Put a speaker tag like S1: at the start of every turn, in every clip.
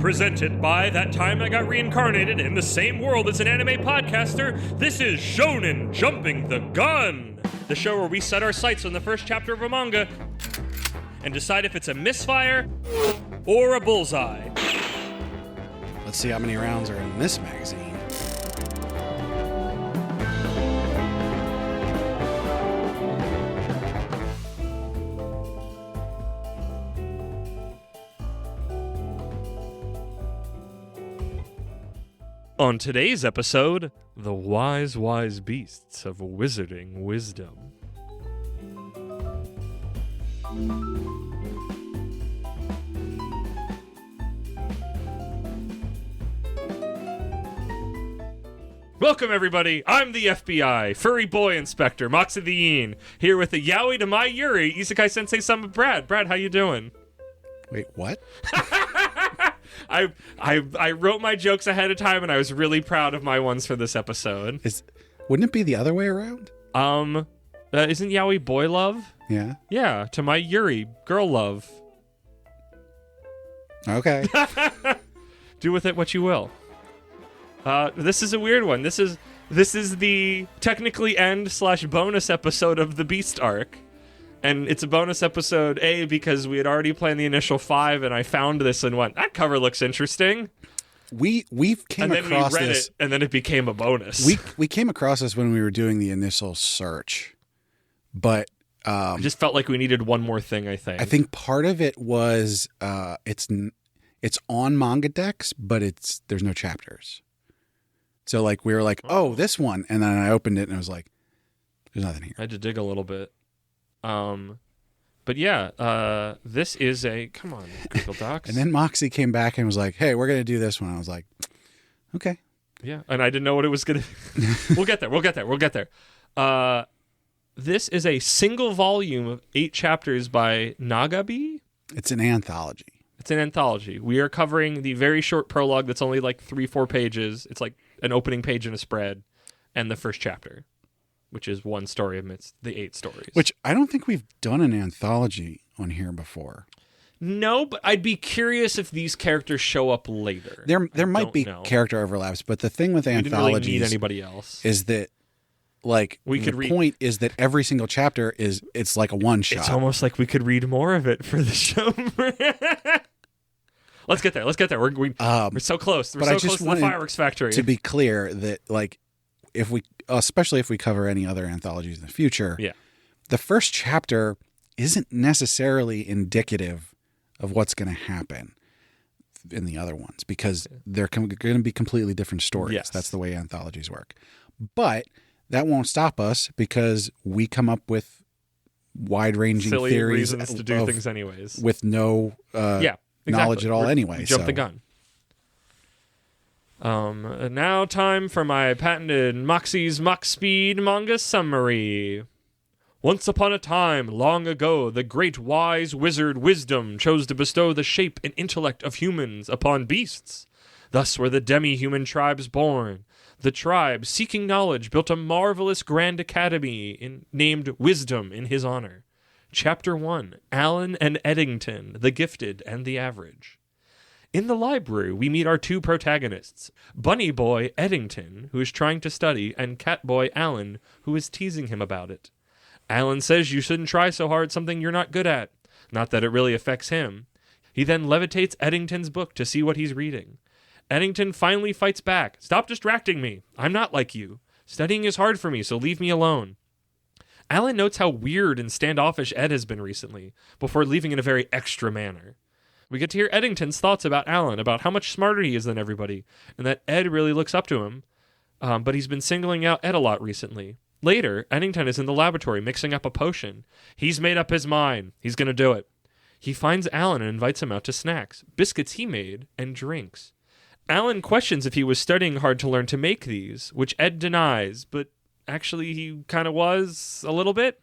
S1: Presented by That Time I Got Reincarnated in the Same World as an Anime Podcaster, this is Shonen Jumping the Gun, the show where we set our sights on the first chapter of a manga and decide if it's a misfire or a bullseye.
S2: Let's see how many rounds are in this magazine.
S1: On today's episode, the wise beasts of wizarding wisdom. Welcome, everybody. I'm the FBI, furry boy inspector, Moxie the Yeen, here with the yaoi to my Yuri, Isekai Sensei Sama Brad. Brad, how you doing?
S2: Wait, what?
S1: I wrote my jokes ahead of time, and I was really proud of my ones for this episode.
S2: Wouldn't it be the other way around?
S1: Isn't yaoi boy love?
S2: Yeah.
S1: Yeah, to my Yuri, girl love.
S2: Okay.
S1: Do with it what you will. This is a weird one. This is the technically end/bonus episode of the Beast arc. And it's a bonus episode, A, because we had already planned the initial 5, and I found this and went, that cover looks interesting.
S2: We've came
S1: and then
S2: across
S1: we read
S2: this,
S1: it, and then it became a bonus.
S2: We came across this when we were doing the initial search, but
S1: I just felt like we needed one more thing. I think
S2: part of it was it's on Manga Dex, but there's no chapters. So like we were like, oh, this one, and then I opened it and I was like, there's nothing here.
S1: I had to dig a little bit. But yeah, this is come on, Google Docs.
S2: And then Moxie came back and was like, hey, we're going to do this one. I was like, okay.
S1: Yeah. And I didn't know what it was going to, we'll get there. This is a single volume of 8 chapters by Nagabi.
S2: It's an anthology. We are covering the very short prologue that's only like 3-4 pages. It's like an opening page and a spread, and the first chapter, which is one story amidst the 8 stories. Which I don't think we've done an anthology on here before.
S1: No, but I'd be curious if these characters show up later.
S2: There might be character overlaps, but the thing with anthologies
S1: didn't really need anybody else.
S2: Is that like the point is that every single chapter it's like a one shot.
S1: It's almost like we could read more of it for the show. Let's get there. We're so close. We're so close to the fireworks factory.
S2: To be clear that like especially if we cover any other anthologies in the future, the first chapter isn't necessarily indicative of what's going to happen in the other ones because they're going to be completely different stories.
S1: Yes.
S2: That's the way anthologies work. But that won't stop us because we come up with wide-ranging
S1: silly
S2: theories
S1: reasons to do things anyways
S2: with no knowledge at all. Anyway,
S1: jump the gun. Now time for my patented Moxie's Mox Speed manga summary. Once upon a time, long ago, the great wise wizard Wisdom chose to bestow the shape and intellect of humans upon beasts. Thus were the demi-human tribes born. The tribe, seeking knowledge, built a marvelous grand academy named Wisdom in his honor. Chapter 1, Alan and Eddington, the Gifted and the Average. In the library, we meet our 2 protagonists, Bunny Boy Eddington, who is trying to study, and Cat Boy Alan, who is teasing him about it. Alan says you shouldn't try so hard at something you're not good at. Not that it really affects him. He then levitates Eddington's book to see what he's reading. Eddington finally fights back. Stop distracting me. I'm not like you. Studying is hard for me, so leave me alone. Alan notes how weird and standoffish Ed has been recently, before leaving in a very extra manner. We get to hear Eddington's thoughts about Alan, about how much smarter he is than everybody, and that Ed really looks up to him, but he's been singling out Ed a lot recently. Later, Eddington is in the laboratory mixing up a potion. He's made up his mind. He's going to do it. He finds Alan and invites him out to snacks, biscuits he made, and drinks. Alan questions if he was studying hard to learn to make these, which Ed denies, but actually he kind of was a little bit.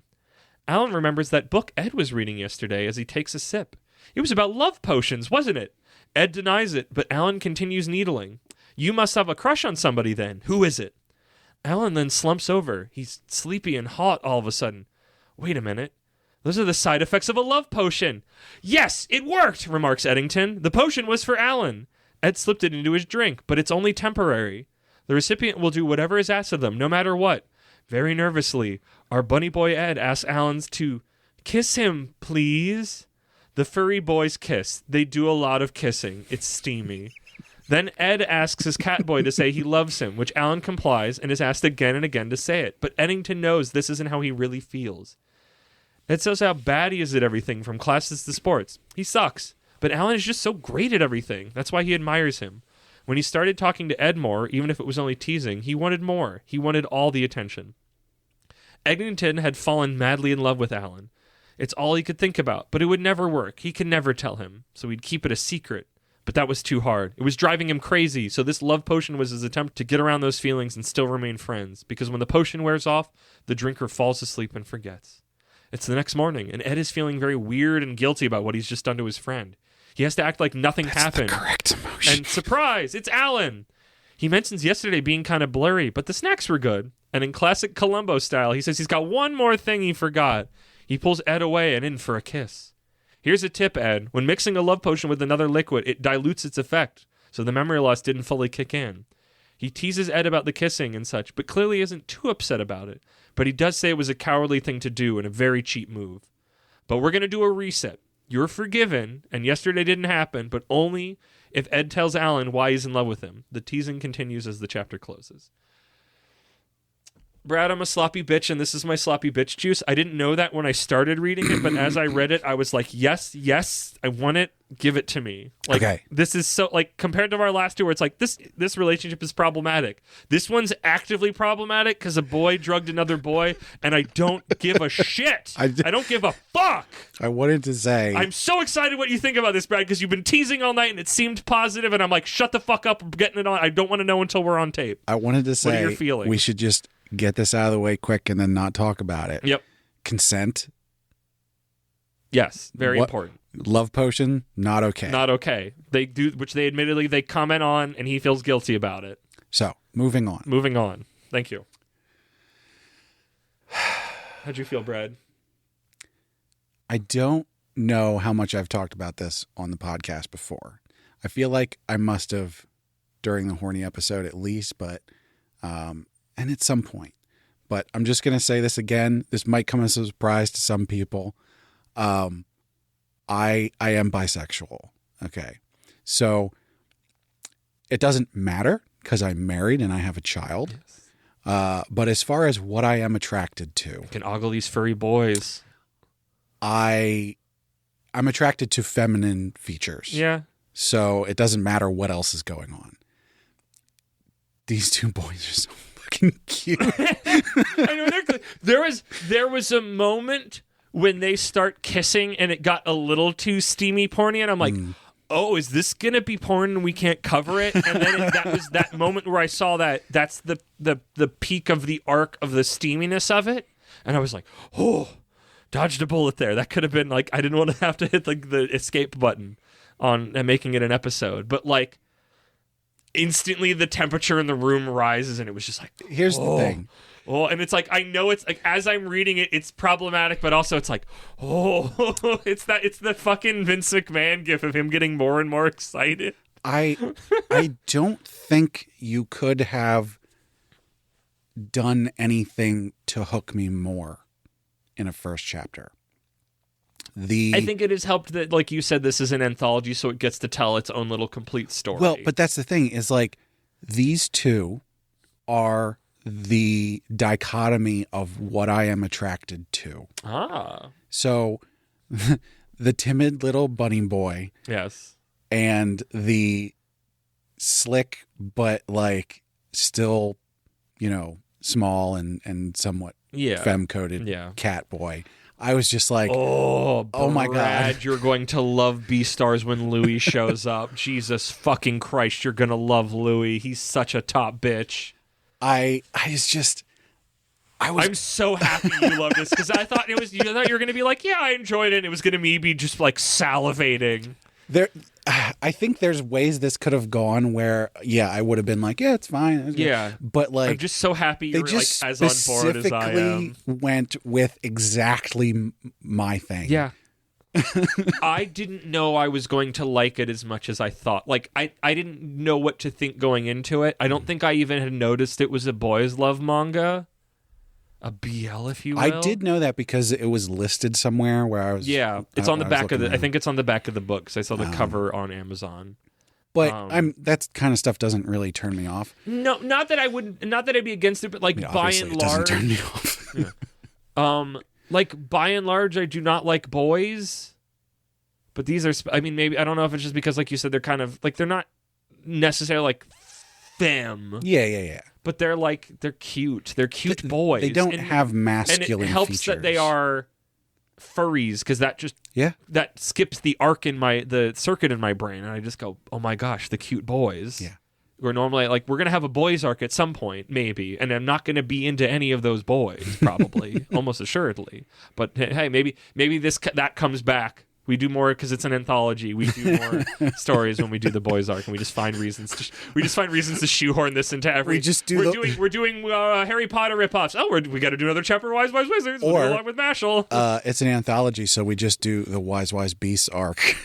S1: Alan remembers that book Ed was reading yesterday as he takes a sip. It was about love potions, wasn't it? Ed denies it, but Alan continues needling. You must have a crush on somebody then. Who is it? Alan then slumps over. He's sleepy and hot all of a sudden. Wait a minute. Those are the side effects of a love potion. Yes, it worked, remarks Eddington. The potion was for Alan. Ed slipped it into his drink, but it's only temporary. The recipient will do whatever is asked of them, no matter what. Very nervously, our bunny boy Ed asks Alan to kiss him, please. The furry boys kiss. They do a lot of kissing. It's steamy. Then Ed asks his cat boy to say he loves him, which Alan complies and is asked again and again to say it. But Eddington knows this isn't how he really feels. Ed says how bad he is at everything, from classes to sports. He sucks. But Alan is just so great at everything. That's why he admires him. When he started talking to Ed more, even if it was only teasing, he wanted more. He wanted all the attention. Eddington had fallen madly in love with Alan. It's all he could think about, but it would never work. He could never tell him, so he'd keep it a secret. But that was too hard. It was driving him crazy, so this love potion was his attempt to get around those feelings and still remain friends, because when the potion wears off, the drinker falls asleep and forgets. It's the next morning, and Ed is feeling very weird and guilty about what he's just done to his friend. He has to act like nothing happened.
S2: The correct emotion.
S1: And surprise, it's Alan! He mentions yesterday being kind of blurry, but the snacks were good. And in classic Columbo style, he says he's got one more thing he forgot. He pulls Ed away and in for a kiss. Here's a tip, Ed. When mixing a love potion with another liquid, it dilutes its effect, so the memory loss didn't fully kick in. He teases Ed about the kissing and such, but clearly isn't too upset about it. But he does say it was a cowardly thing to do and a very cheap move. But we're going to do a reset. You're forgiven, and yesterday didn't happen, but only if Ed tells Alan why he's in love with him. The teasing continues as the chapter closes. Brad, I'm a sloppy bitch, and this is my sloppy bitch juice. I didn't know that when I started reading it, but as I read it, I was like, yes, I want it. Give it to me. Like,
S2: okay.
S1: This is so, like, compared to our last two, where it's like, this relationship is problematic. This one's actively problematic because a boy drugged another boy, and I don't give a shit. I don't give a fuck.
S2: I wanted to say...
S1: I'm so excited what you think about this, Brad, because you've been teasing all night, and it seemed positive, and I'm like, shut the fuck up. I'm getting it on. I don't want to know until we're on tape.
S2: I wanted to say...
S1: What are your feelings?
S2: We should just get this out of the way quick and then not talk about it.
S1: Yep.
S2: Consent.
S1: Yes, very important.
S2: Love potion, not okay.
S1: Not okay. They do, which they admittedly they comment on, and he feels guilty about it.
S2: So, moving on.
S1: Moving on. Thank you. How'd you feel, Brad?
S2: I don't know how much I've talked about this on the podcast before. I feel like I must have during the horny episode at least, but and at some point. But I'm just going to say this again. This might come as a surprise to some people. I am bisexual. Okay. So it doesn't matter because I'm married and I have a child. Yes. But as far as what I am attracted to.
S1: You can ogle these furry boys.
S2: I'm attracted to feminine features.
S1: Yeah.
S2: So it doesn't matter what else is going on. These two boys are so fucking cute.
S1: I know, there was a moment when they start kissing and it got a little too steamy porny, and I'm like, oh, is this gonna be porn and we can't cover it? And then that was that moment where I saw that's the peak of the arc of the steaminess of it, and I was like, oh, dodged a bullet there. That could have been like, I didn't want to have to hit like the escape button on and making it an episode, but like instantly the temperature in the room rises, and it was just like,
S2: here's the thing.
S1: Oh, and it's like, I know it's like, as I'm reading it, it's problematic, but also it's like, oh, it's the fucking Vince McMahon gif of him getting more and more excited.
S2: I don't think you could have done anything to hook me more in a first chapter.
S1: I think it has helped that, like you said, this is an anthology, so it gets to tell its own little complete story.
S2: Well, but that's the thing, is like, these two are the dichotomy of what I am attracted to. So the timid little bunny boy.
S1: Yes.
S2: And the slick, but like still, small and somewhat femme-coded cat boy. I was just like, oh my God.
S1: You're going to love Beastars when Louis shows up. Jesus fucking Christ, you're going to love Louis. He's such a top bitch.
S2: I'm
S1: so happy you love this, because I thought you were going to be like, yeah, I enjoyed it. And it was going to be just like salivating.
S2: I think there's ways this could have gone where, I would have been like, yeah, it's fine.
S1: Yeah.
S2: But like,
S1: I'm just so happy you're like as on board as I am.
S2: Went with exactly my thing.
S1: Yeah. I didn't know I was going to like it as much as I thought. Like, I didn't know what to think going into it. I don't think I even had noticed it was a boys' love manga. A BL, if you will.
S2: I did know that because it was listed somewhere where I was...
S1: Yeah, it's on the back of the... I think it's on the back of the book, because I saw the cover on Amazon.
S2: But that kind of stuff doesn't really turn me off.
S1: No, not that I'd be against it, but like, by and large...
S2: it doesn't turn me off.
S1: Yeah. Like, by and large, I do not like boys, but these are, I mean, maybe, I don't know if it's just because, like you said, they're kind of, like, they're not necessarily, like, femme.
S2: Yeah.
S1: But they're, like, they're cute. They're cute boys.
S2: They don't have masculine features.
S1: And it helps that they are furries, because that just, that skips the the circuit in my brain, and I just go, oh my gosh, the cute boys.
S2: Yeah.
S1: We're normally, like, we're going to have a boys arc at some point, maybe, and I'm not going to be into any of those boys, probably, almost assuredly. But, hey, maybe that comes back. We do more, because it's an anthology. We do more stories when we do the boys arc, and we just find reasons to shoehorn this into every... We're doing Harry Potter ripoffs. Oh, we got to do another chapter of Wise Wizards. We'll do along with Mashal.
S2: It's an anthology, so we just do the Wise Beasts arc.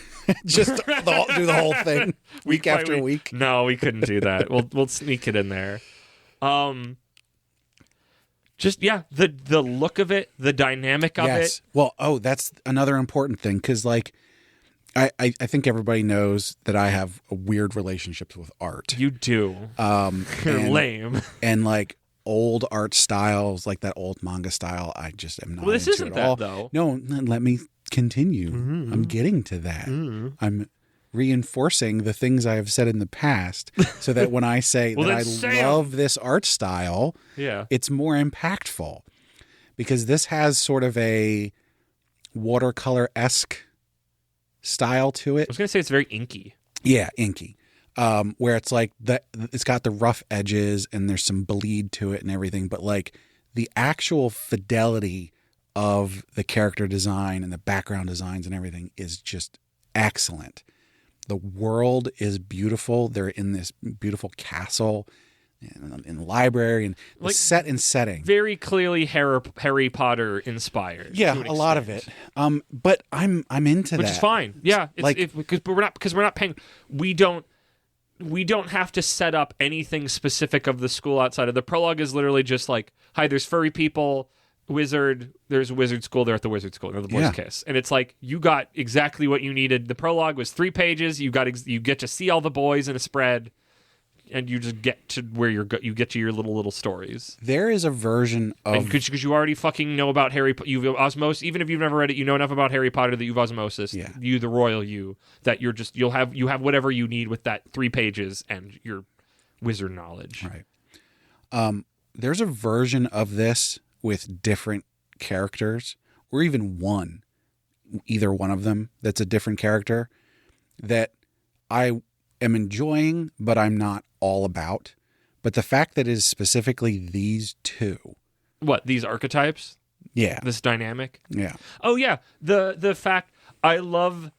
S2: Just do the whole thing week after week.
S1: No, we couldn't do that. We'll sneak it in there. Just the look of it, the dynamic of it.
S2: Well, that's another important thing, because like I think everybody knows that I have a weird relationship with art.
S1: You do. You're lame.
S2: And like old art styles, like that old manga style, I just am not.
S1: Well, this
S2: into
S1: isn't
S2: at
S1: that
S2: all.
S1: though.
S2: No, let me continue.
S1: Mm-hmm.
S2: I'm getting to that.
S1: Mm-hmm.
S2: I'm reinforcing the things I have said in the past, so that when I say that I love this art style, it's more impactful, because this has sort of a watercolor-esque style to it.
S1: I was going to say it's very inky.
S2: Yeah, inky. Where it's like it's got the rough edges and there's some bleed to it and everything, but like the actual fidelity of the character design and the background designs and everything is just excellent. The world is beautiful. They're in this beautiful castle in the library, and the
S1: like,
S2: set and setting.
S1: Very clearly Harry Potter inspired.
S2: Yeah, a lot of it. But I'm into that.
S1: Which is fine. Yeah, because we're not paying. We don't have to set up anything specific of the school outside of the prologue. Is literally just like, hi, there's furry people. There's a wizard school. They're at the wizard school. They're the boys' kiss, and it's like you got exactly what you needed. The prologue was 3 pages. You get to see all the boys in a spread, and you just get to where you get to your little stories.
S2: There is a version of,
S1: because you already fucking know about you've osmosis. Even if you've never read it, you know enough about Harry Potter that you've osmosis.
S2: Yeah.
S1: You, the royal you, that you have whatever you need with that 3 pages and your wizard knowledge.
S2: Right. There's a version of this with different characters, or even either one of them that's a different character, that I am enjoying, but I'm not all about. But the fact that it is specifically these two.
S1: What, these archetypes?
S2: Yeah.
S1: This dynamic?
S2: Yeah.
S1: Oh, yeah. The fact, I love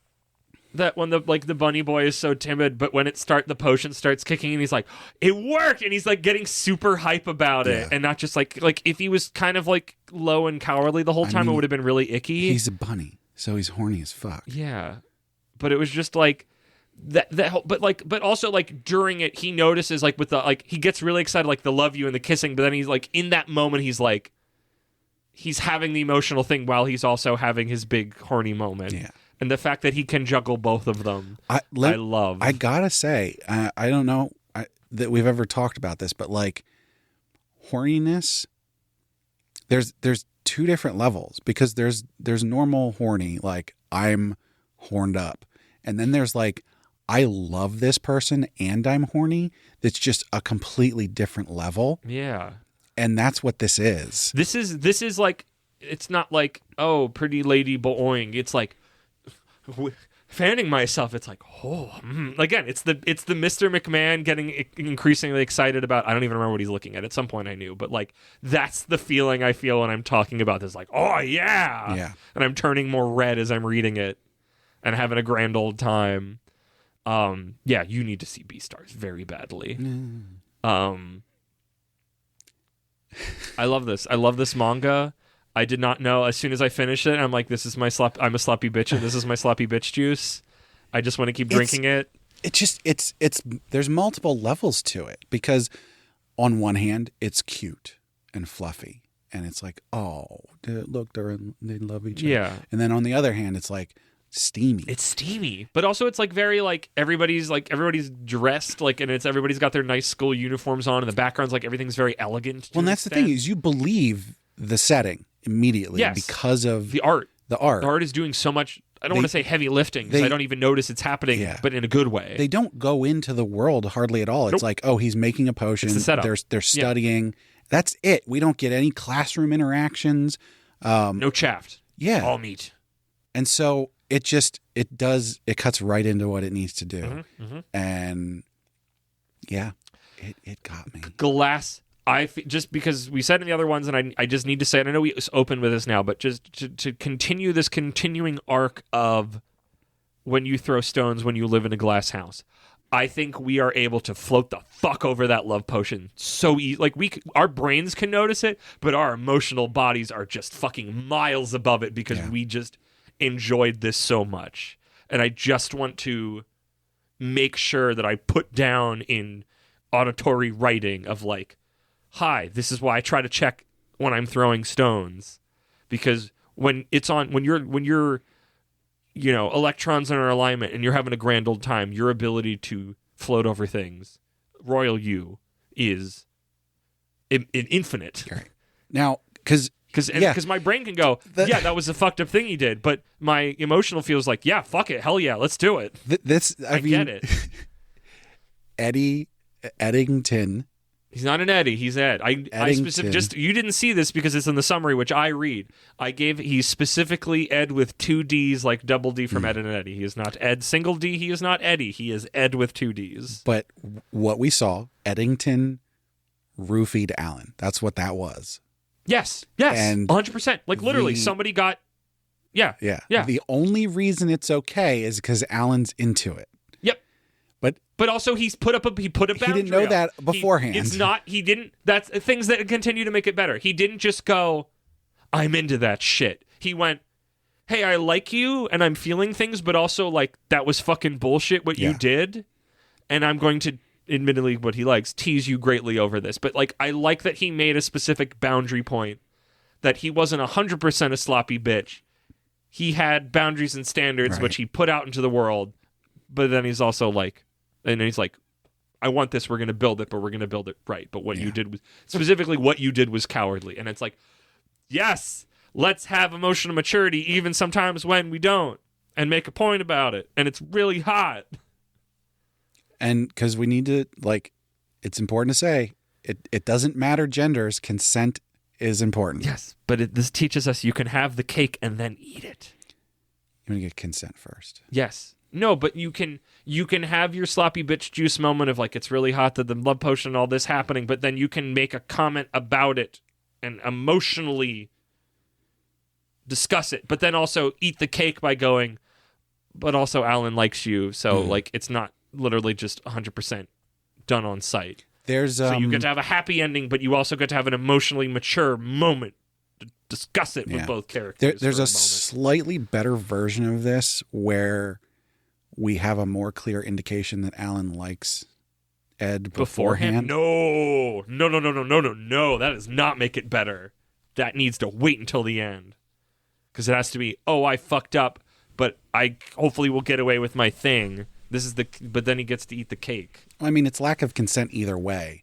S1: that when the bunny boy is so timid, but when the potion starts kicking and he's like, it worked, and he's like getting super hype about it, and not just like if he was kind of like low and cowardly the whole time, it would have been really icky.
S2: He's a bunny, so he's horny as fuck.
S1: Yeah, but it was just like but also like during it, he notices like with the he gets really excited, like the love you and the kissing, but then he's like in that moment he's having the emotional thing while he's also having his big horny moment.
S2: Yeah.
S1: And the fact that he can juggle both of them, I love.
S2: I gotta say, I don't know that we've ever talked about this, but like horniness, there's 2 different levels, because there's normal horny, like I'm horned up, and then there's like I love this person and I'm horny. That's just a completely different level.
S1: Yeah,
S2: and that's what this is.
S1: This is like, it's not like, oh, pretty lady boing. It's like, fanning myself. It's like, again, it's the Mr. McMahon getting increasingly excited about. I don't even remember what he's looking at some point. I knew, but like that's the feeling I feel when I'm talking about this. Like, oh yeah, and I'm turning more red as I'm reading it and having a grand old time. Yeah, you need to see Beastars very badly. I love this. I love this manga. I did not know. As soon as I finished it, I'm like, this is my I'm a sloppy bitch, and this is my sloppy bitch juice. I just want to keep drinking it.
S2: It's there's multiple levels to it, because on one hand, it's cute and fluffy, and it's like, oh, look, they love each other.
S1: Yeah.
S2: And then on the other hand, it's like steamy.
S1: It's steamy, but also it's like very like everybody's dressed like, and everybody's got their nice school uniforms on, and the background's like everything's very elegant.
S2: Well, and that's the thing, is you believe the setting immediately because of
S1: the art.
S2: The art
S1: is doing so much. I don't want to say heavy lifting, because I don't even notice it's happening, but in a good way.
S2: They don't go into the world hardly at all. It's like, oh, he's making a potion.
S1: It's the setup.
S2: They're studying. That's it. We don't get any classroom interactions.
S1: No chaffed.
S2: Yeah.
S1: All meat.
S2: And so it cuts right into what it needs to do. And yeah, it got me.
S1: Glass. Just because we said in the other ones, and I just need to say it. I know we open with this now, but just to continue this continuing arc of when you throw stones, when you live in a glass house, I think we are able to float the fuck over that love potion so easy. Like our brains can notice it, but our emotional bodies are just fucking miles above it, because we just enjoyed this so much. And I just want to make sure that I put down in auditory writing of like, hi, this is why I try to check when I'm throwing stones, because when you're electrons in alignment and you're having a grand old time, your ability to float over things, royal you, is infinite.
S2: Right. Now, because
S1: my brain can go, that was a fucked up thing he did, but my emotional feels like, yeah, fuck it, hell yeah, let's do it. I get it.
S2: Eddington.
S1: He's not an Eddie. He's Ed. You didn't see this because it's in the summary, which I read. He's specifically Ed with 2 D's, like double D from Ed and Eddie. He is not Ed single D. He is not Eddie. He is Ed with 2 D's.
S2: But what we saw, Eddington roofied Alan. That's what that was.
S1: Yes, and 100%. Like literally, somebody got. Yeah.
S2: The only reason it's okay is because Alan's into it.
S1: But also he put a boundary. He
S2: didn't know that beforehand.
S1: He didn't. That's things that continue to make it better. He didn't just go, I'm into that shit. He went, hey, I like you and I'm feeling things, but also like that was fucking bullshit what you did. And I'm going to, admittedly what he likes, tease you greatly over this. But like, I like that he made a specific boundary point, that he wasn't 100% a sloppy bitch. He had boundaries and standards, which he put out into the world. But then he's also like, and he's like, I want this, we're going to build it, but we're going to build it right. But what you did was, specifically what you did was cowardly. And it's like, yes, let's have emotional maturity even sometimes when we don't, and make a point about it. And it's really hot.
S2: And because we need to, like, it's important to say, it doesn't matter genders, consent is important.
S1: Yes, but this teaches us you can have the cake and then eat it.
S2: You want to get consent first.
S1: Yes. No, but you can have your sloppy bitch juice moment of like, it's really hot, that the love potion and all this happening, but then you can make a comment about it and emotionally discuss it, but then also eat the cake by going, but also Alan likes you, so like it's not literally just 100% done on site. So you get to have a happy ending, but you also get to have an emotionally mature moment to discuss it with both characters.
S2: There's a slightly better version of this where we have a more clear indication that Alan likes Ed beforehand.
S1: No. That does not make it better. That needs to wait until the end. Because it has to be, oh, I fucked up, but I hopefully will get away with my thing. But then he gets to eat the cake.
S2: I mean, it's lack of consent either way.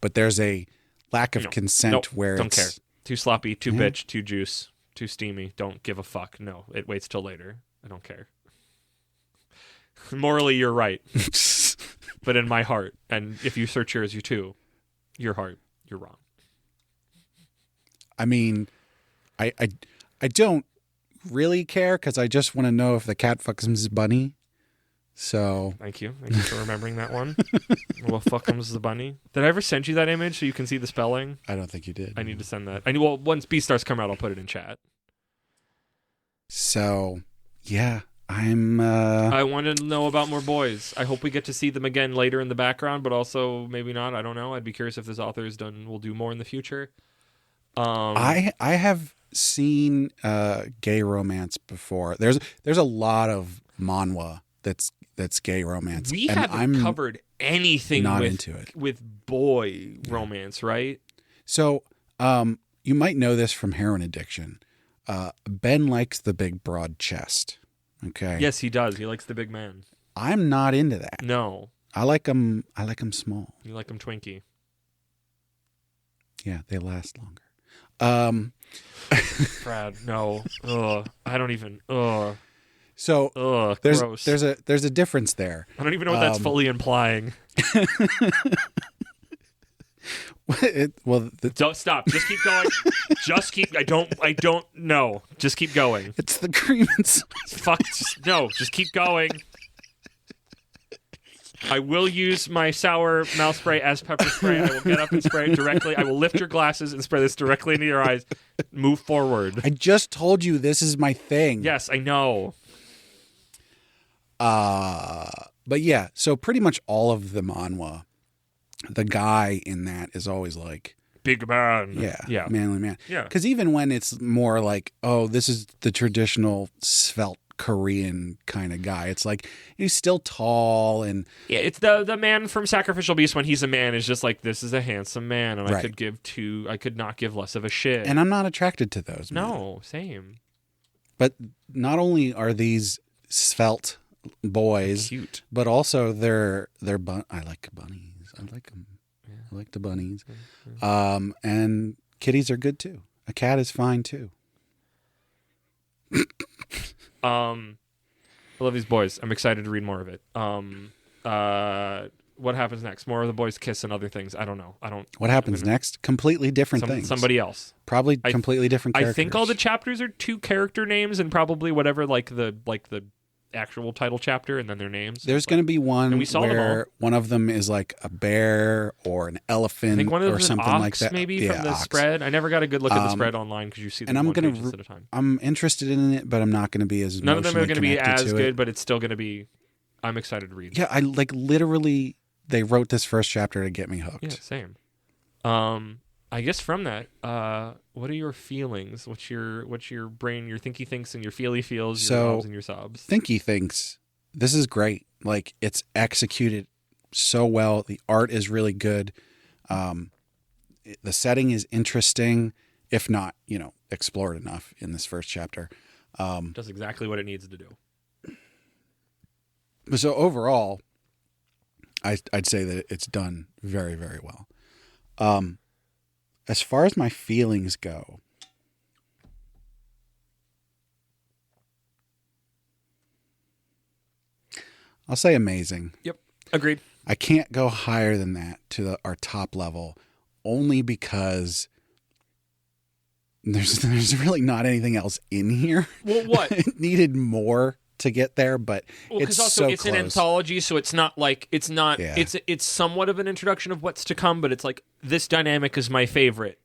S2: But there's a lack of consent where
S1: don't care. Too sloppy, too bitch, too juice, too steamy. Don't give a fuck. No, it waits till later. I don't care. Morally, you're right. But in my heart, and if you search yours, your heart, you're wrong.
S2: I mean, I don't really care because I just want to know if the cat fucks his bunny. So
S1: thank you for remembering that one. Well, fuckums the bunny. Did I ever send you that image so you can see the spelling?
S2: I don't think you did.
S1: I need to send that. Well, once Beastars come out, I'll put it in chat.
S2: So yeah,
S1: I want to know about more boys. I hope we get to see them again later in the background, but also maybe not. I don't know. I'd be curious if this author will do more in the future.
S2: I have seen gay romance before. There's a lot of manhwa that's gay romance.
S1: We
S2: and
S1: haven't covered anything with boy romance, right?
S2: So you might know this from Heroin Addiction. Ben likes the big broad chest. Okay.
S1: Yes, he does. He likes the big man.
S2: I'm not into that.
S1: No.
S2: I like them small.
S1: You like them twinky.
S2: Yeah, they last longer.
S1: Brad, no. Ugh. I don't even. Ugh.
S2: So
S1: Ugh,
S2: there's a difference there.
S1: I don't even know what that's fully implying. Don't stop. Just keep going. I don't know. Just keep going.
S2: It's the cream and
S1: Fuck. No. Just keep going. I will use my sour mouth spray as pepper spray. I will get up and spray it directly. I will lift your glasses and spray this directly into your eyes. Move forward.
S2: I just told you this is my thing.
S1: Yes, I know.
S2: But yeah, so pretty much all of the manhwa, the guy in that is always like
S1: big man.
S2: Yeah. Manly man.
S1: Yeah.
S2: Because even when it's more like, oh, this is the traditional svelte Korean kind of guy, it's like he's still tall and
S1: it's the man from Sacrificial Beast when he's a man is just like, this is a handsome man and
S2: right.
S1: I could not give less of a shit.
S2: And I'm not attracted to those men.
S1: No, same.
S2: But not only are these svelte boys,
S1: cute,
S2: but also they're I like bunnies. I like them. Yeah. I like the bunnies. Yeah. And kitties are good too. A cat is fine too.
S1: I love these boys. I'm excited to read more of it. What happens next? More of the boys kiss and other things. I don't know.
S2: What happens next? Completely different things.
S1: Somebody else.
S2: Probably completely different characters.
S1: I think all the chapters are 2 character names and probably whatever like the actual title chapter and then their names.
S2: There's going to be one
S1: we saw
S2: where one of them is like a bear or an elephant, I think
S1: one of them
S2: or
S1: is
S2: something
S1: an ox,
S2: like that.
S1: Maybe from the ox. Spread. I never got a good look at the spread online because you see them one pages at a time.
S2: I'm interested in it, but I'm not going to be as
S1: none of them are going to be as good,
S2: it.
S1: But it's still going to be. I'm excited to read.
S2: Yeah, I like literally. They wrote this first chapter to get me hooked.
S1: Yeah, same. I guess from that, what are your feelings? What's your brain, your thinky thinks and your feely feels, your mobs and your sobs?
S2: Thinky thinks. This is great. Like it's executed so well. The art is really good. The setting is interesting, if not, explored enough in this first chapter.
S1: Does exactly what it needs to do.
S2: So overall, I'd say that it's done very, very well. As far as my feelings go, I'll say amazing.
S1: Yep. Agreed.
S2: I can't go higher than that to our top level only because there's really not anything else in here.
S1: Well, what?
S2: It needed more to get there, but it's also
S1: it's an anthology, so it's not like it's somewhat of an introduction of what's to come, but it's like this dynamic is my favorite.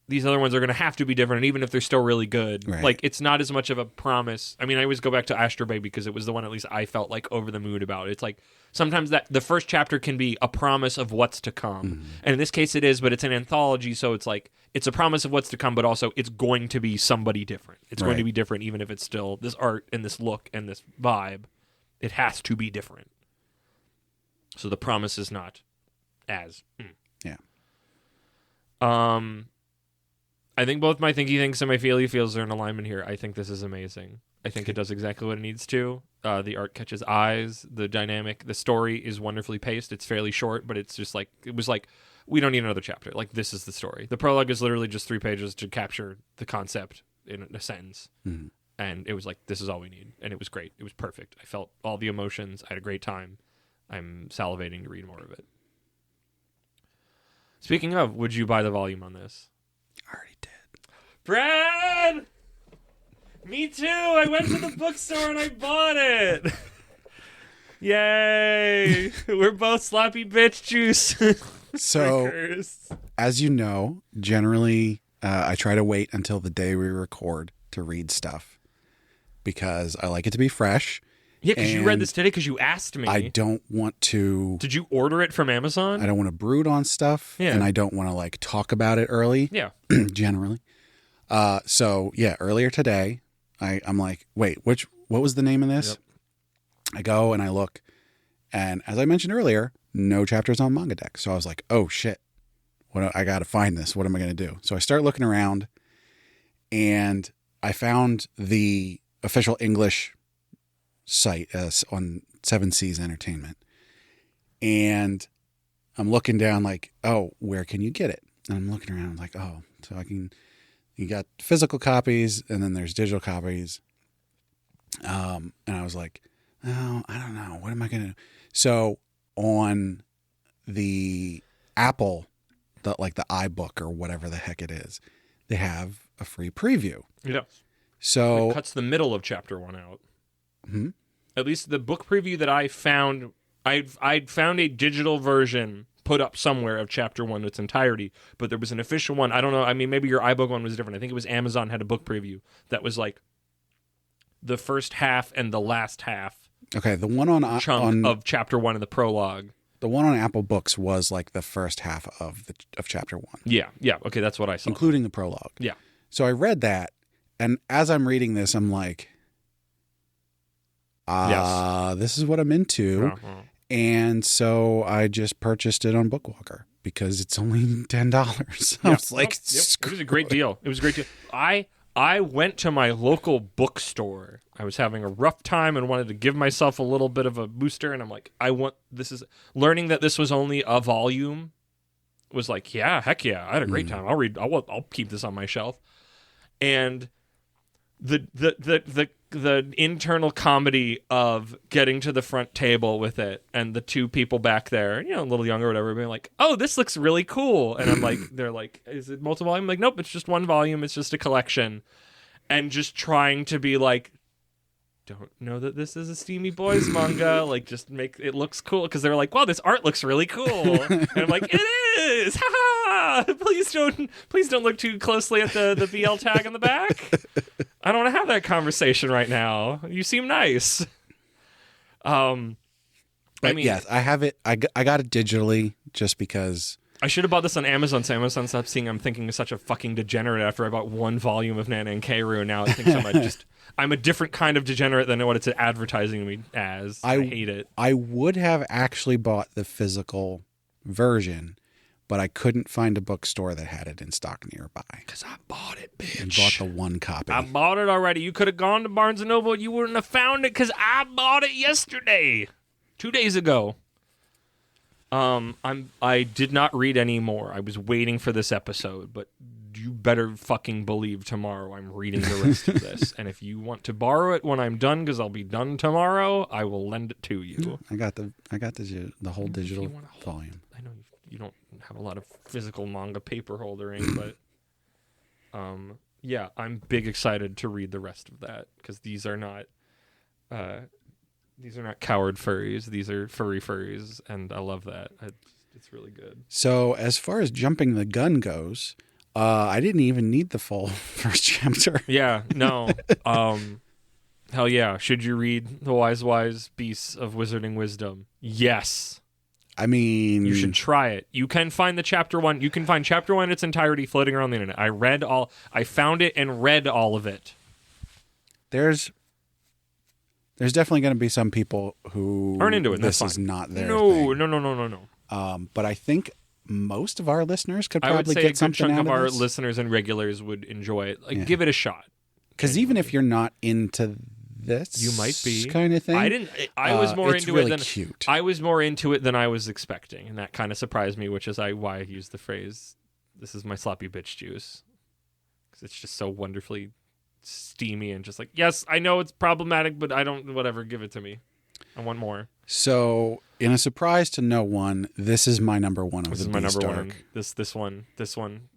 S1: These other ones are going to have to be different, and even if they're still really good,
S2: right.
S1: Like it's not as much of a promise. I mean, I always go back to Astro Bay because it was the one at least I felt like over the moon about. It's like sometimes that the first chapter can be a promise of what's to come, and in this case it is, but it's an anthology, so it's like it's a promise of what's to come, but also it's going to be somebody different. It's going to be different, even if it's still this art and this look and this vibe. It has to be different. So the promise is not as
S2: yeah.
S1: I think both my thinky thinks and my feely feels are in alignment here. I think this is amazing. I think it does exactly what it needs to. The art catches eyes. The dynamic, the story is wonderfully paced. It's fairly short, but it's just like, it was like, we don't need another chapter. Like, this is the story. The prologue is literally just 3 pages to capture the concept in a sentence. Mm-hmm. And it was like, this is all we need. And it was great. It was perfect. I felt all the emotions. I had a great time. I'm salivating to read more of it. Speaking of, would you buy the volume on this?
S2: I already did.
S1: Brad! Me too! I went to the bookstore and I bought it! Yay! We're both sloppy bitch juice.
S2: So, as you know, generally I try to wait until the day we record to read stuff because I like it to be fresh.
S1: Yeah, because you read this today because you asked me.
S2: I don't want to...
S1: Did you order it from Amazon?
S2: I don't want to brood on stuff, and I don't want to talk about it early.
S1: Yeah.
S2: Generally. So yeah, earlier today, I'm like, wait, what was the name of this?
S1: Yep.
S2: I go and I look, and as I mentioned earlier, no chapters on Manga Deck. So I was like, oh shit, I got to find this. What am I going to do? So I start looking around, and I found the official English site on Seven Seas Entertainment, and I'm looking down like, oh, where can you get it? And I'm looking around like, oh, so you got physical copies, and then there's digital copies. And I was like, oh, I don't know. What am I going to do? So on the Apple, the iBook or whatever the heck it is, they have a free preview.
S1: Yeah.
S2: So
S1: it cuts the middle of chapter 1 out.
S2: Hmm?
S1: At least the book preview that I found, I'd found a digital version put up somewhere of chapter 1 in its entirety, but there was an official one. I don't know. I mean, maybe your iBook one was different. I think it was Amazon had a book preview that was like the first half and the last half.
S2: Okay, the one on
S1: of chapter 1 in the prologue.
S2: The one on Apple Books was like the first half of chapter 1.
S1: Yeah. Okay, that's what I saw,
S2: including the prologue.
S1: Yeah.
S2: So I read that, and as I'm reading this, I'm like,
S1: yes,
S2: this is what I'm into.
S1: Uh-huh.
S2: And so I just purchased it on Bookwalker because it's only $10. I was like,
S1: it was a great deal. It was a great deal. I went to my local bookstore. I was having a rough time and wanted to give myself a little bit of a booster. And I'm like, learning that this was only a volume was like, yeah, heck yeah. I had a great time. I'll keep this on my shelf. And the internal comedy of getting to the front table with it and the two people back there, a little younger or whatever, being like, oh, this looks really cool. And I'm like, they're like, is it multiple volume? I'm like, nope, it's just one volume. It's just a collection. And just trying to be like, don't know that this is a Steamy Boys manga. Like, just make it looks cool. Because they're like, wow, this art looks really cool. And I'm like, it is. Ha ha. Please don't look too closely at the BL tag on the back. I don't want to have that conversation right now. You seem nice.
S2: Yes, I have it. I got it digitally just because.
S1: I should have bought this on Amazon, so Amazon stopped seeing I'm thinking of such a fucking degenerate after I bought one volume of Nana and Keiru. Now I think I'm a different kind of degenerate than what it's advertising me as. I hate it.
S2: I would have actually bought the physical version, but I couldn't find a bookstore that had it in stock nearby.
S1: Because I bought it, bitch.
S2: And bought the one copy.
S1: I bought it already. You could have gone to Barnes & Noble and you wouldn't have found it because I bought it yesterday. 2 days ago. I did not read any more. I was waiting for this episode, but you better fucking believe tomorrow I'm reading the rest of this. And if you want to borrow it when I'm done, because I'll be done tomorrow, I will lend it to you.
S2: I got the whole digital volume.
S1: I know you don't have a lot of physical manga paper holdering, but yeah, I'm big excited to read the rest of that because these are not coward furries. These are furry furries, and I love that. It's really good.
S2: So as far as jumping the gun goes, I didn't even need the full first chapter.
S1: Yeah, no. Hell yeah. Should you read The Wise Beasts of Wizarding Wisdom? Yes.
S2: I mean,
S1: you should try it. You can find the chapter 1. You can find chapter 1 in its entirety floating around the internet. I found it and read all of it.
S2: There's definitely going to be some people who
S1: aren't into it.
S2: This
S1: is
S2: not their
S1: thing.
S2: No. But I think most of our listeners could probably get something out of this. I would say a good chunk of our
S1: listeners and regulars would enjoy it. Give it a shot.
S2: Because even if you're not into this,
S1: you might be
S2: kind of thing.
S1: I was more into
S2: really
S1: it than
S2: cute.
S1: I was more into it than I was expecting, and that kind of surprised me. Which is why I used the phrase, "This is my sloppy bitch juice," because it's just so wonderfully steamy and just like, yes, I know it's problematic, but I don't. Whatever, give it to me. I want more.
S2: So, in a surprise to no one, this is my number one of
S1: this
S2: the
S1: is my
S2: Beast
S1: number
S2: arc.
S1: one. This one.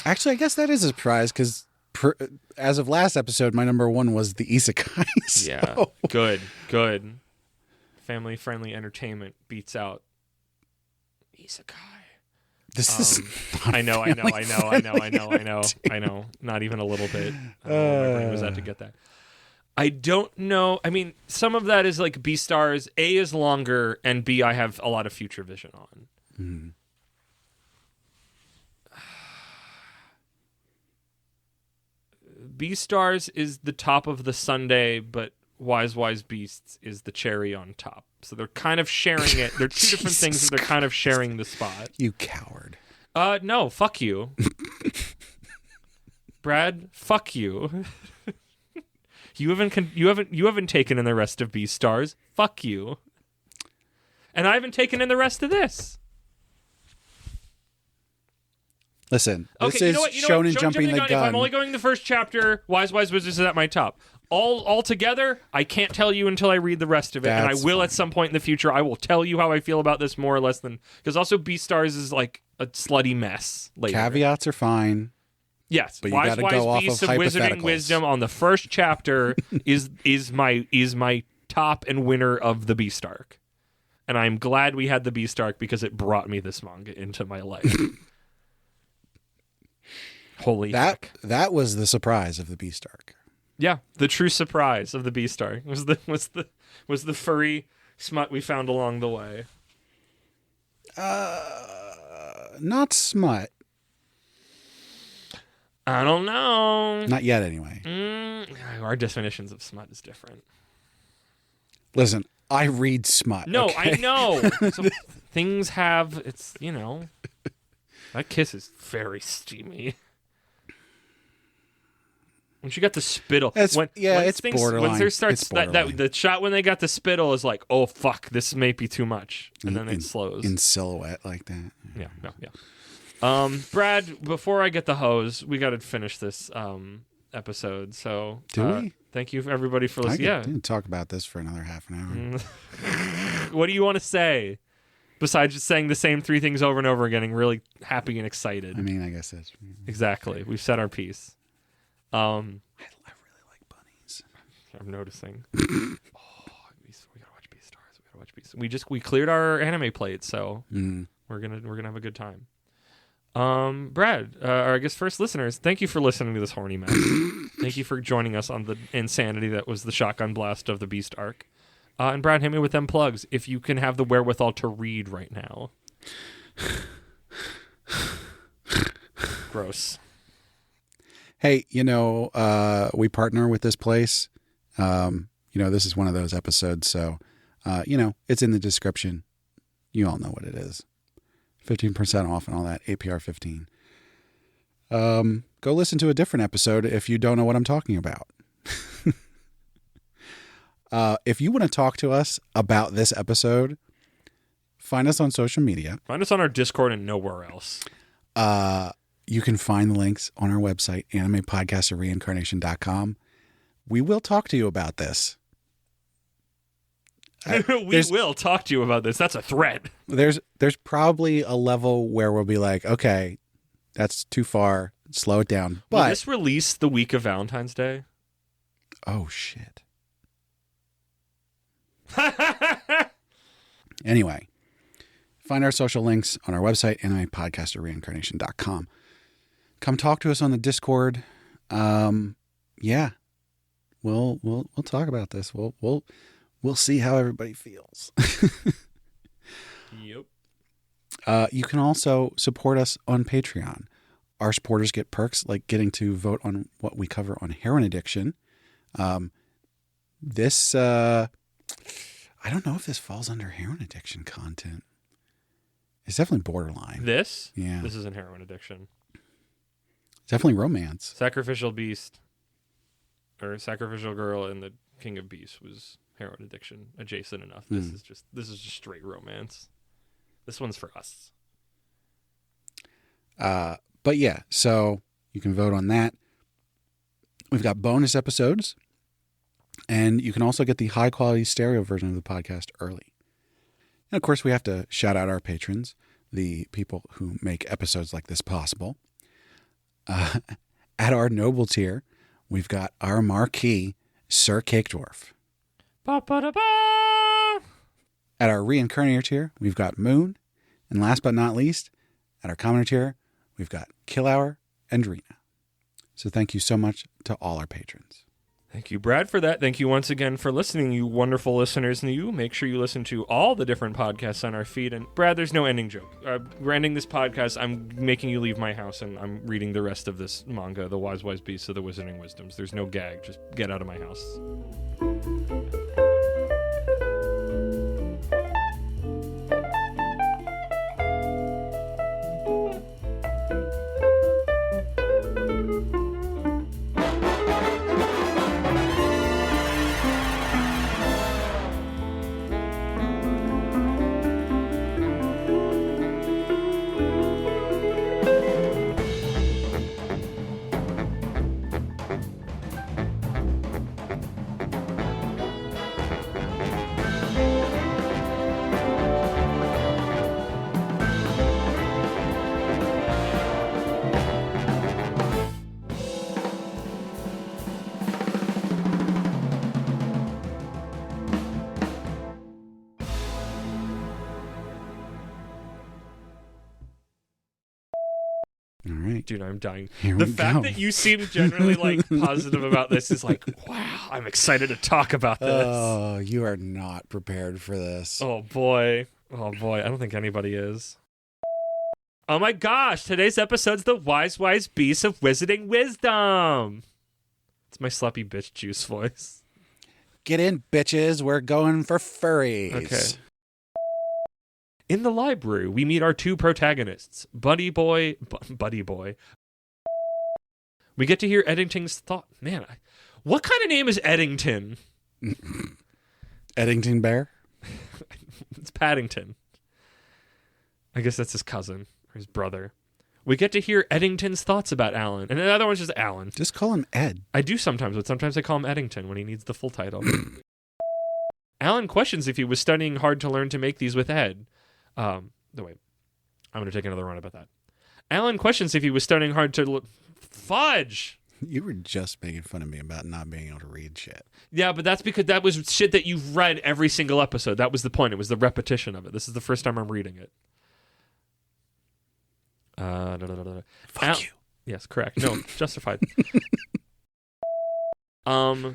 S2: Actually, I guess that is a surprise because as of last episode, my number one was the Isekai. So.
S1: Yeah, good. Family-friendly entertainment beats out Isekai.
S2: This is.
S1: I know. Not even a little bit. I don't know where my brain was at to get that. I don't know. I mean, some of that is like B stars. A is longer, and B I have a lot of future vision on. Beastars is the top of the sundae, but Wise Beasts is the cherry on top. So they're kind of sharing it. They're two different things, but they're kind of sharing the spot.
S2: You coward.
S1: No, fuck you. Brad, fuck you. You haven't taken in the rest of Beastars. Fuck you. And I haven't taken in the rest of this.
S2: Listen, this is Shonen jumping the gun.
S1: If I'm only going the first chapter, Wize Wizards is at my top. All together, I can't tell you until I read the rest of it, and I will at some point in the future. I will tell you how I feel about this more or less than, because also Beastars is like a slutty mess. Later.
S2: Caveats are fine.
S1: Yes,
S2: but you got to go off
S1: Beasts
S2: of
S1: of Wizarding Wisdom on the first chapter is my top and winner of the Beast arc, and I'm glad we had the Beast arc because it brought me this manga into my life. Holy heck.
S2: That was the surprise of the Beast arc.
S1: Yeah, the true surprise of the Beast arc was the furry smut we found along the way.
S2: Not smut.
S1: I don't know.
S2: Not yet, anyway.
S1: Our definitions of smut is different.
S2: Listen, I read smut.
S1: No,
S2: okay?
S1: I know. So things have, it's, that kiss is very steamy. When she got the spittle,
S2: it's borderline.
S1: When there starts the shot when they got the spittle is like, oh fuck, this may be too much, and then it slows
S2: in silhouette like that.
S1: Yeah. Brad, before I get the hose, we got to finish this episode. So
S2: do we?
S1: Thank you everybody for listening.
S2: I didn't talk about this for another half an
S1: hour. What do you want to say besides just saying the same three things over and over again, getting really happy and excited?
S2: I mean, I guess that's
S1: exactly. We've said our piece. I really
S2: like bunnies.
S1: I'm noticing. We gotta watch Beastars. We cleared our anime plate, so we're gonna have a good time. Brad, or I guess first listeners, thank you for listening to this horny mess. Thank you for joining us on the insanity that was the shotgun blast of the Beast arc. And Brad, hit me with them plugs if you can have the wherewithal to read right now. Gross.
S2: Hey, we partner with this place. This is one of those episodes, so, it's in the description. You all know what it is. 15% off and all that, APR 15. Go listen to a different episode if you don't know what I'm talking about. If you want to talk to us about this episode, find us on social media.
S1: Find us on our Discord and nowhere else.
S2: You can find the links on our website, animepodcastreincarnation.com. We will talk to you about this.
S1: We will talk to you about this. That's a threat.
S2: There's probably a level where we'll be like, okay, that's too far. Slow it down. But
S1: will this release the week of Valentine's Day?
S2: Oh, shit. Anyway, find our social links on our website, animepodcastreincarnation.com. Come talk to us on the Discord. Yeah, we'll talk about this. We'll see how everybody feels.
S1: Yep.
S2: You can also support us on Patreon. Our supporters get perks like getting to vote on what we cover on heroin addiction. This I don't know if this falls under heroin addiction content. It's definitely borderline.
S1: This?
S2: Yeah.
S1: This isn't heroin addiction.
S2: Definitely romance.
S1: Sacrificial Beast or Sacrificial Girl and the King of Beasts was heroin addiction adjacent enough. This is just straight romance. This one's for us.
S2: But yeah, so you can vote on that. We've got bonus episodes, and you can also get the high quality stereo version of the podcast early. And of course, we have to shout out our patrons, the people who make episodes like this possible. At our noble tier, we've got our marquee, Sir Cake Dwarf.
S1: Ba-ba-da-ba!
S2: At our reincarnator tier, we've got Moon. And last but not least, at our commoner tier, we've got Kill Hour and Rena. So thank you so much to all our patrons.
S1: Thank you, Brad, for that. Thank you once again for listening, you wonderful listeners. And you, make sure you listen to all the different podcasts on our feed. And Brad, there's no ending joke. We're ending this podcast. I'm making you leave my house, and I'm reading the rest of this manga, The Wise Beasts of the Wizarding Wisdoms. There's no gag. Just get out of my house. Dude, I'm dying. The fact that you seem generally like positive about this is like, wow, I'm excited to talk about this.
S2: Oh, you are not prepared for this.
S1: Oh boy. I don't think anybody is. Oh my gosh, today's episode's the Wise Beasts of Wizarding Wisdom. It's my sloppy bitch juice voice.
S2: Get in, bitches. We're going for furries.
S1: Okay. In the library, we meet our two protagonists, Buddy Boy. We get to hear Eddington's thought. Man, what kind of name is Eddington?
S2: Eddington Bear?
S1: It's Paddington. I guess that's his cousin or his brother. We get to hear Eddington's thoughts about Alan. And the other one's just Alan.
S2: Just call him Ed.
S1: I do sometimes, but sometimes I call him Eddington when he needs the full title. Alan questions if he was studying hard to learn to make these with Ed. Wait, I'm going to take another run about that. Alan questions if he was studying hard to... Fudge!
S2: You were just making fun of me about not being able to read shit.
S1: Yeah, but that's because that was shit that you've read every single episode. That was the point. It was the repetition of it. This is the first time I'm reading it.
S2: Fuck you.
S1: Yes, correct. No, justified.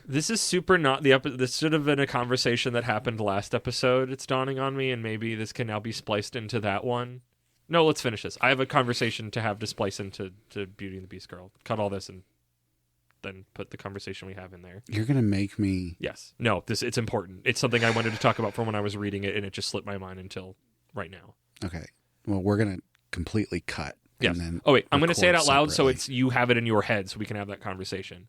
S1: This is super not the episode. This should have been a conversation that happened last episode. It's dawning on me, and maybe this can now be spliced into that one. No, let's finish this. I have a conversation to have to splice into Beauty and the Beast Girl. Cut all this and then put the conversation we have in there.
S2: You're gonna make me.
S1: Yes. No. It's important. It's something I wanted to talk about from when I was reading it, and it just slipped my mind until right now.
S2: Okay. Well, we're gonna completely cut.
S1: Yes.
S2: And then
S1: oh wait, I'm gonna say it out loud
S2: separately.
S1: so it's you have it in your head, so we can have that conversation.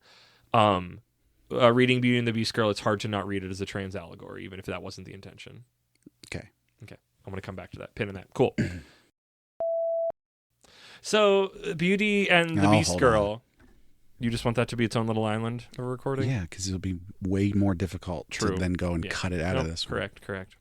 S1: Reading Beauty and the Beast Girl, it's hard to not read it as a trans allegory, even if that wasn't the intention.
S2: Okay.
S1: I'm going to come back to that. Pin in that. Cool. So, Beauty and the Beast Girl. You just want that to be its own little island of recording?
S2: Yeah, because it'll be way more difficult to then go and cut it out of this one.
S1: Correct.